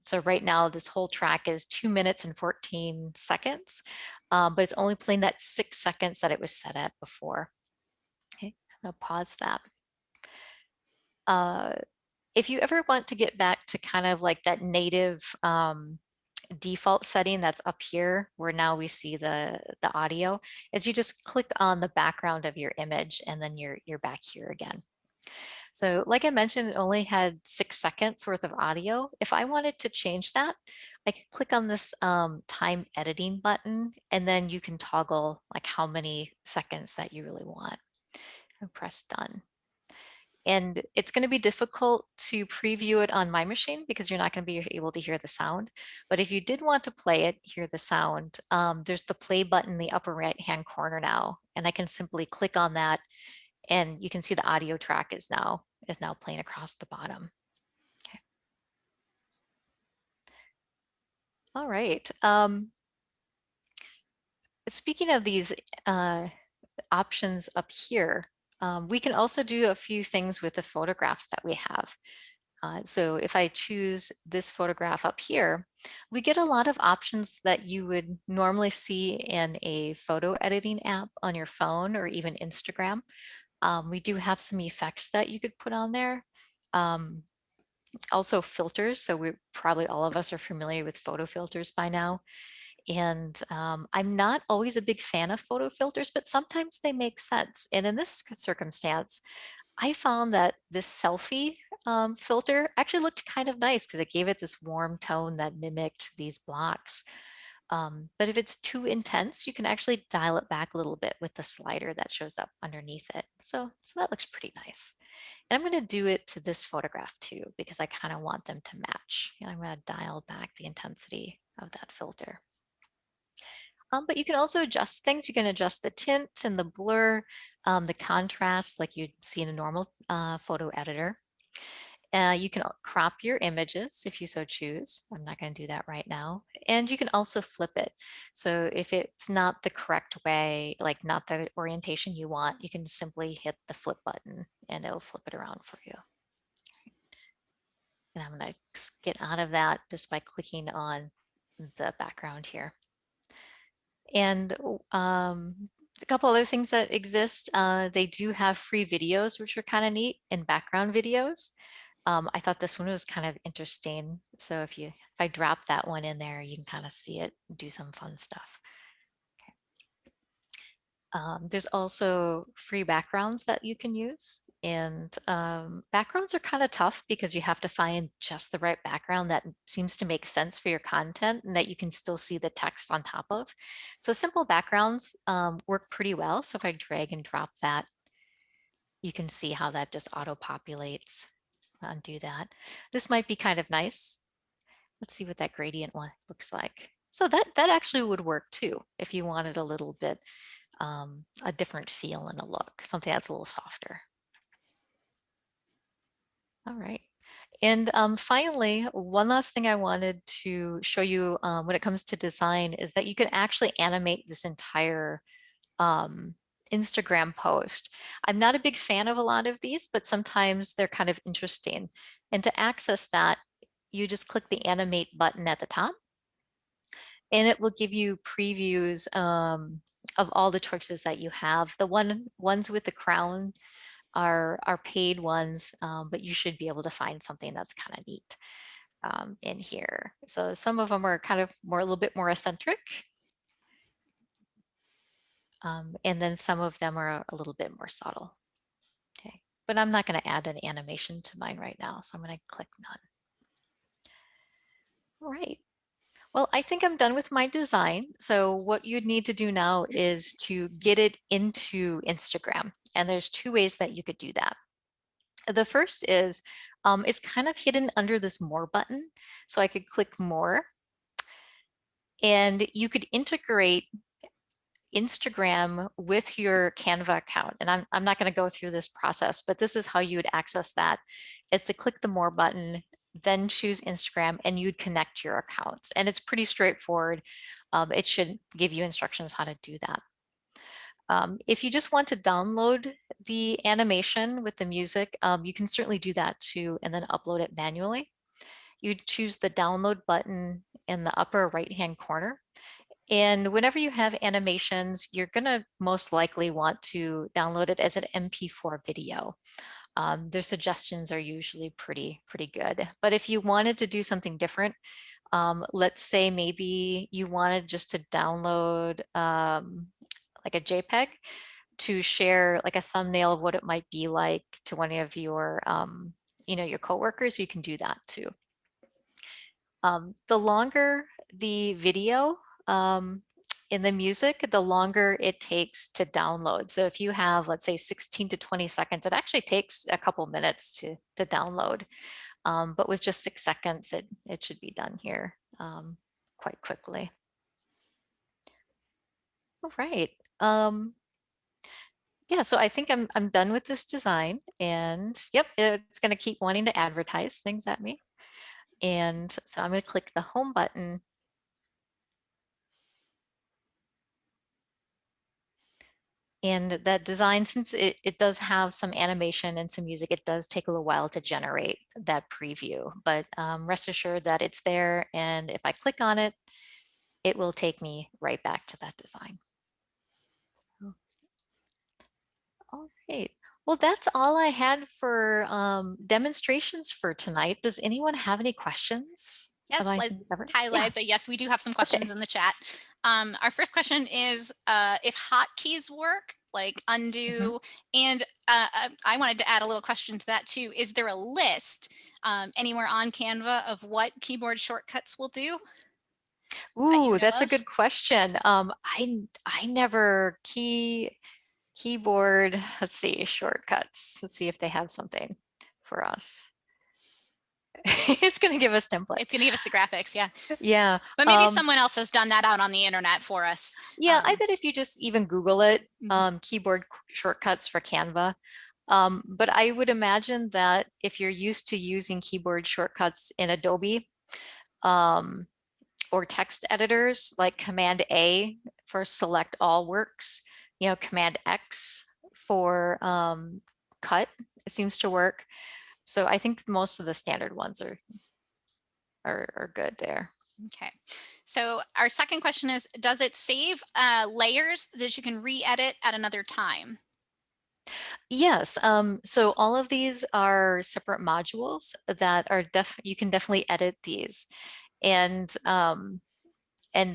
[SPEAKER 2] So right now this whole track is 2 minutes and 14 seconds, but it's only playing that 6 seconds that it was set at before. Okay, I'll pause that. If you ever want to get back to kind of like that native default setting that's up here, where now we see the audio, is you just click on the background of your image and then you're back here again. So like I mentioned, it only had 6 seconds worth of audio. If I wanted to change that, I could click on this time editing button, and then you can toggle like how many seconds that you really want and press done. And it's going to be difficult to preview it on my machine because you're not going to be able to hear the sound. But if you did want to play it, hear the sound, there's the play button in the upper right hand corner now. And I can simply click on that, and you can see the audio track is now playing across the bottom. Okay. All right. Speaking of these options up here, we can also do a few things with the photographs that we have. So if I choose this photograph up here, we get a lot of options that you would normally see in a photo editing app on your phone or even Instagram. We do have some effects that you could put on there. Um, Also filters. So we probably all of us are familiar with photo filters by now. And I'm not always a big fan of photo filters, but sometimes they make sense. And in this circumstance, I found that this selfie filter actually looked kind of nice because it gave it this warm tone that mimicked these blocks. But if it's too intense, you can actually dial it back a little bit with the slider that shows up underneath it. So that looks pretty nice. And I'm going to do it to this photograph too, because I kind of want them to match. And I'm going to dial back the intensity of that filter. But you can also adjust things. You can adjust the tint and the blur, the contrast like you'd see in a normal photo editor. You can crop your images if you so choose. I'm not going to do that right now. And you can also flip it. So if it's not the correct way, like not the orientation you want, you can simply hit the flip button and it'll flip it around for you. And I'm going to get out of that just by clicking on the background here. And a couple other things that exist, they do have free videos, which are kind of neat, and background videos. I thought this one was kind of interesting. So if I drop that one in there, you can kind of see it do some fun stuff. There's also free backgrounds that you can use. And backgrounds are kind of tough because you have to find just the right background that seems to make sense for your content and that you can still see the text on top of. So simple backgrounds work pretty well. So if I drag and drop that, you can see how that just auto-populates. Undo that. This might be kind of nice. Let's see what that gradient one looks like. So that actually would work too if you wanted a little bit a different feel and a look, something that's a little softer. All right. And finally, one last thing I wanted to show you when it comes to design is that you can actually animate this entire Instagram post. I'm not a big fan of a lot of these, but sometimes they're kind of interesting. And to access that, you just click the animate button at the top and it will give you previews of all the choices that you have. The ones with the crown are paid ones, but you should be able to find something that's kind of neat in here. So some of them are kind of a little bit more eccentric. And then some of them are a little bit more subtle. Okay, but I'm not going to add an animation to mine right now, so I'm going to click none. All right. Well, I think I'm done with my design. So what you'd need to do now is to get it into Instagram. And there's two ways that you could do that. The first is it's kind of hidden under this more button. So I could click more and you could integrate Instagram with your Canva account. And I'm not going to go through this process, but this is how you would access that is to click the more button, then choose Instagram and you'd connect your accounts. And it's pretty straightforward. It should give you instructions how to do that. If you just want to download the animation with the music, you can certainly do that too, and then upload it manually. You choose the download button in the upper right-hand corner. And whenever you have animations, you're going to most likely want to download it as an MP4 video. Their suggestions are usually pretty good. But if you wanted to do something different, let's say maybe you wanted just to download like a JPEG to share like a thumbnail of what it might be like to one of your, your coworkers, you can do that too. The longer the video in the music, the longer it takes to download. So if you have, let's say 16 to 20 seconds, it actually takes a couple minutes to download. But with just 6 seconds, it should be done here quite quickly. All right. Yeah, so I think I'm done with this design and yep, it's going to keep wanting to advertise things at me. And so I'm going to click the home button. And that design, since it does have some animation and some music, it does take a little while to generate that preview. But rest assured that it's there. And if I click on it, it will take me right back to that design. So, all right. Well, that's all I had for demonstrations for tonight. Does anyone have any questions about
[SPEAKER 1] Yes,
[SPEAKER 2] anything we covered?
[SPEAKER 1] hi,
[SPEAKER 2] Yeah.
[SPEAKER 1] Liza. Yes, we do have some
[SPEAKER 2] Okay.
[SPEAKER 1] questions in the chat. Our first question is if hotkeys work, like
[SPEAKER 2] Mhm.
[SPEAKER 1] undo, and I wanted to add a little question to that too. Is there a list anywhere on Canva of what keyboard shortcuts will do that you
[SPEAKER 2] Ooh,
[SPEAKER 1] know
[SPEAKER 2] that's a
[SPEAKER 1] of?
[SPEAKER 2] good question. I never keyboard, let's see, shortcuts. Let's see if they have something for us. It's going to give us templates.
[SPEAKER 1] It's going to give us the graphics, yeah.
[SPEAKER 2] Yeah.
[SPEAKER 1] But maybe someone else has done that out on the internet for us.
[SPEAKER 2] Yeah, I bet if you just even Google it,
[SPEAKER 1] Mhm.
[SPEAKER 2] keyboard shortcuts for Canva. But I would imagine that if you're used to using keyboard shortcuts in Adobe, um, or text editors like Command A for select all works, Command X for cut, it seems to work. So I think most of the standard ones are good there.
[SPEAKER 1] Okay. So our second question is, does it save layers that you can re-edit at another time?
[SPEAKER 2] Yes, so all of these are separate modules that are you can definitely edit these. And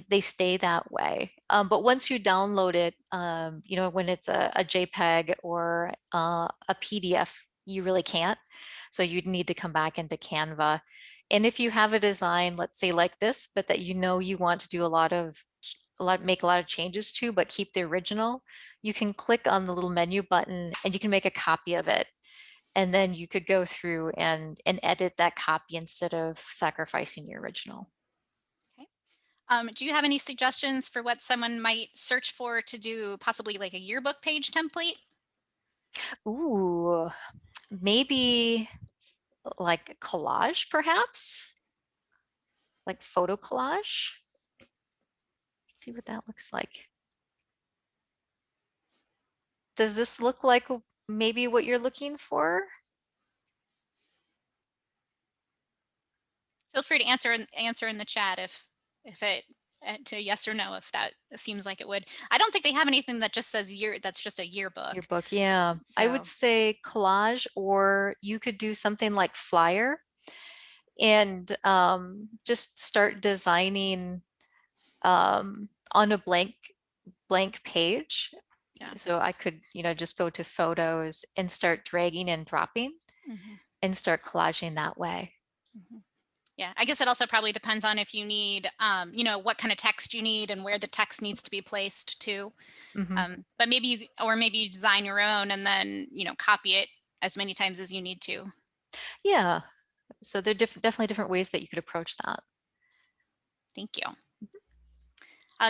[SPEAKER 2] they stay that way. But once you download it, when it's a JPEG or a PDF, you really can't. So you'd need to come back into Canva. And if you have a design, let's say like this, but that you want to do make a lot of changes to, but keep the original, you can click on the little menu button and you can make a copy of it. And then you could go through and edit that copy instead of sacrificing your original.
[SPEAKER 1] Okay. Do you have any suggestions for what someone might search for to do possibly like a yearbook page template?
[SPEAKER 2] Ooh, maybe like collage, perhaps? Like photo collage? Let's see what that looks like. Does this look like maybe what you're looking for?
[SPEAKER 1] Feel free to answer in the chat if it to yes or no if that seems like it would. I don't think they have anything that just says that's just a
[SPEAKER 2] Your
[SPEAKER 1] yearbook.
[SPEAKER 2] book, yeah. I would
[SPEAKER 1] So
[SPEAKER 2] say collage, or you could do something like flyer and just start designing on a blank page.
[SPEAKER 1] yeah.
[SPEAKER 2] So I could, just go to photos and start dragging and dropping
[SPEAKER 1] Hmm.
[SPEAKER 2] and start collaging that way.
[SPEAKER 1] Hmm. Yeah, I guess it also probably depends on if you need, what kind of text you need and where the text needs to be placed too.
[SPEAKER 2] Hmm.
[SPEAKER 1] But maybe you design your own and then, copy it as many times as you need to.
[SPEAKER 2] Yeah. So there are definitely different ways that you could approach that.
[SPEAKER 1] Thank you.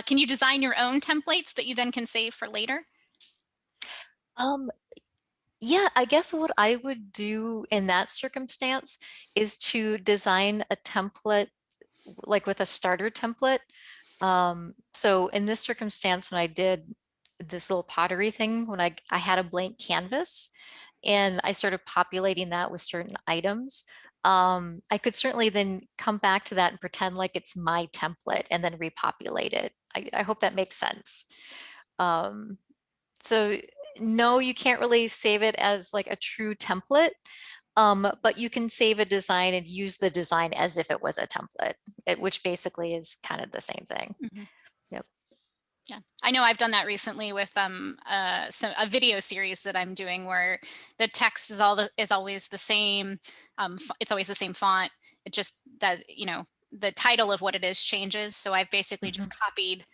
[SPEAKER 1] Can you design your own templates that you then can save for later?
[SPEAKER 2] Um, yeah, I guess what I would do in that circumstance is to design a template, like with a starter template. So in this circumstance, when I did this little pottery thing, when I had a blank canvas and I started populating that with certain items, I could certainly then come back to that and pretend like it's my template and then repopulate it. I hope that makes sense. Um, so no, you can't really save it as like a true template, but you can save a design and use the design as if it was a template, which basically is kind of the same thing.
[SPEAKER 1] Hmm.
[SPEAKER 2] Yep.
[SPEAKER 1] Yeah, I know I've done that recently with a video series that I'm doing where the text is always the same. It's always the same font. It just that the title of what it is changes. So I've basically
[SPEAKER 2] Mhm.
[SPEAKER 1] just copied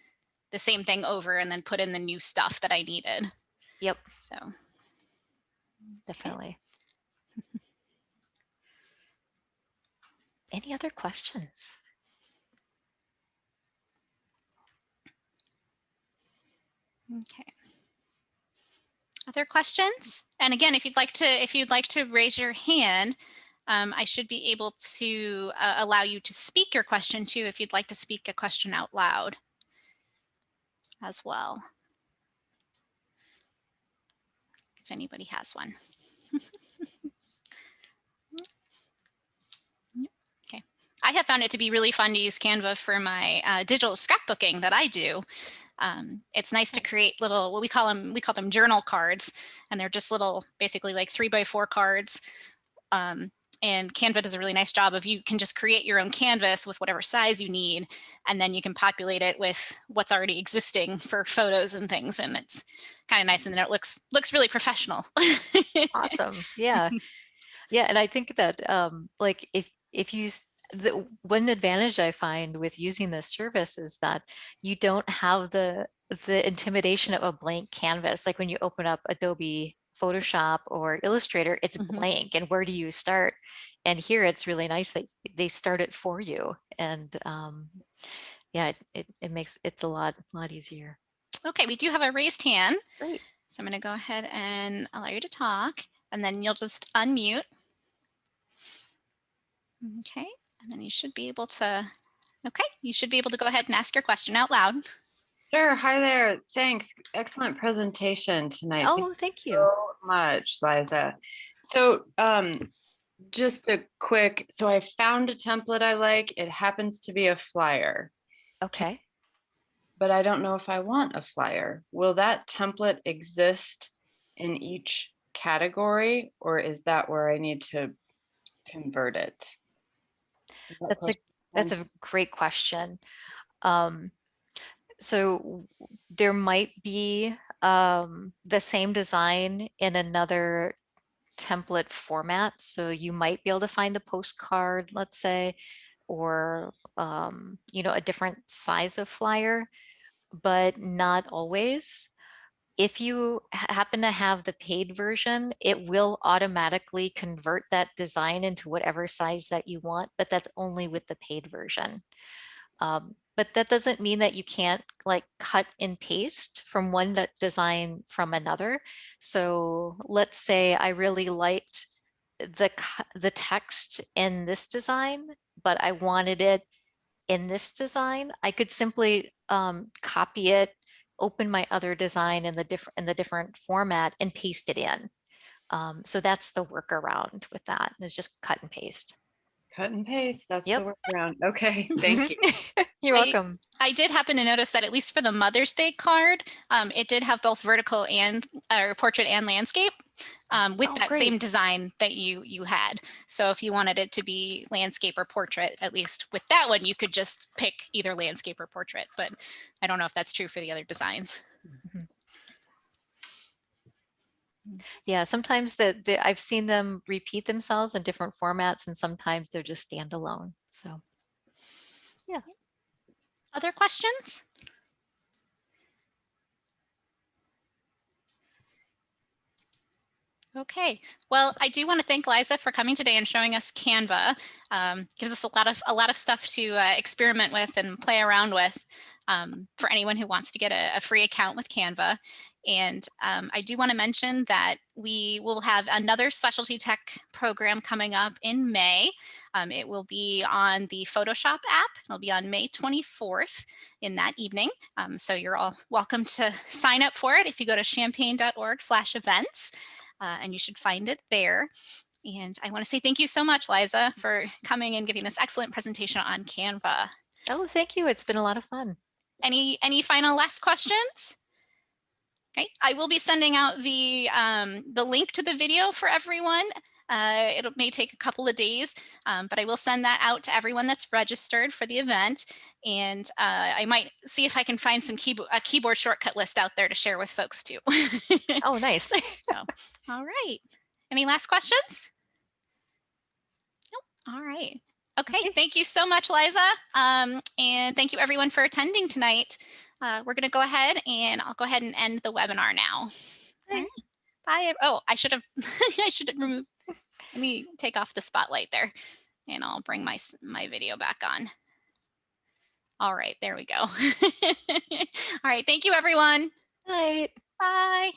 [SPEAKER 1] the same thing over and then put in the new stuff that I needed.
[SPEAKER 2] Yep,
[SPEAKER 1] So okay.
[SPEAKER 2] definitely. Any other questions?
[SPEAKER 1] Okay. Other questions? And again, if you'd like to raise your hand, I should be able to allow you to speak your question too, if you'd like to speak a question out loud as well. if anybody has one. Okay. I have found it to be really fun to use Canva for my digital scrapbooking that I do. It's nice to create little, what we call them journal cards, and they're just little, basically like 3x4 cards. And Canva does a really nice job of, you can just create your own canvas with whatever size you need, and then you can populate it with what's already existing for photos and things, and it's kind of nice, and then it looks really professional.
[SPEAKER 2] Awesome. Yeah. Yeah. And I think that like if you the one advantage I find with using this service is that you don't have the intimidation of a blank canvas. Like when you open up Adobe Photoshop or Illustrator, it's blank, and where do you start? And here it's really nice that they start it for you. And yeah, it makes it's a lot easier.
[SPEAKER 1] Okay, we do have a raised hand.
[SPEAKER 2] Great.
[SPEAKER 1] So I'm going to go ahead and allow you to talk, and then you'll just unmute. Okay, and then you should be able to, go ahead and ask your question out loud.
[SPEAKER 3] Sure. Hi there. Thanks. Excellent presentation tonight.
[SPEAKER 2] Oh, thank you.
[SPEAKER 3] So much, Liza. So just a quick, so I found a template I like. It happens to be a flyer.
[SPEAKER 2] Okay.
[SPEAKER 3] But I don't know if I want a flyer. Will that template exist in each category, or is that where I need to convert it?
[SPEAKER 2] That's a great question. So there might be the same design in another template format. So you might be able to find a postcard, let's say, or a different size of flyer, but not always. If you happen to have the paid version, it will automatically convert that design into whatever size that you want, but that's only with the paid version. But that doesn't mean that you can't like cut and paste from one design from another. So let's say I really liked the text in this design, but I wanted it in this design. I could simply copy it, open my other design in the different format, and paste it in. So that's the workaround with that, is just cut and paste.
[SPEAKER 3] Cut and paste, that's
[SPEAKER 2] Yep.
[SPEAKER 3] the workaround. Okay, thank you.
[SPEAKER 2] You're welcome.
[SPEAKER 1] I did happen to notice that at least for the Mother's Day card, it did have both vertical and portrait and landscape with that
[SPEAKER 2] great.
[SPEAKER 1] same design that you had. So if you wanted it to be landscape or portrait, at least with that one, you could just pick either landscape or portrait. But I don't know if that's true for the other designs.
[SPEAKER 2] Yeah, sometimes I've seen them repeat themselves in different formats, and sometimes they're just standalone. So, yeah.
[SPEAKER 1] Other questions? Okay, well, I do want to thank Liza for coming today and showing us Canva. Gives us a lot of stuff to experiment with and play around with for anyone who wants to get a free account with Canva. And I do want to mention that we will have another specialty tech program coming up in May. It will be on the Photoshop app. It'll be on May 24th in that evening. So you're all welcome to sign up for it if you go to champaign.org/events. And you should find it there. And I want to say thank you so much, Liza, for coming and giving this excellent presentation on Canva.
[SPEAKER 2] Oh, thank you. It's been a lot of fun.
[SPEAKER 1] Any final last questions? Okay, I will be sending out the link to the video for everyone. It may take a couple of days, but I will send that out to everyone that's registered for the event. And I might see if I can find some keyboard shortcut list out there to share with folks too.
[SPEAKER 2] Oh, nice.
[SPEAKER 1] So, all right. Any last questions? Nope. All right. Okay. Thank you so much, Liza. And thank you everyone for attending tonight. We're going to go ahead and I'll go ahead and end the webinar now. All right. Bye. Oh, I should have removed. Let me take off the spotlight there and I'll bring my video back on. All right, there we go. All right, thank you everyone.
[SPEAKER 2] Night.
[SPEAKER 1] Bye.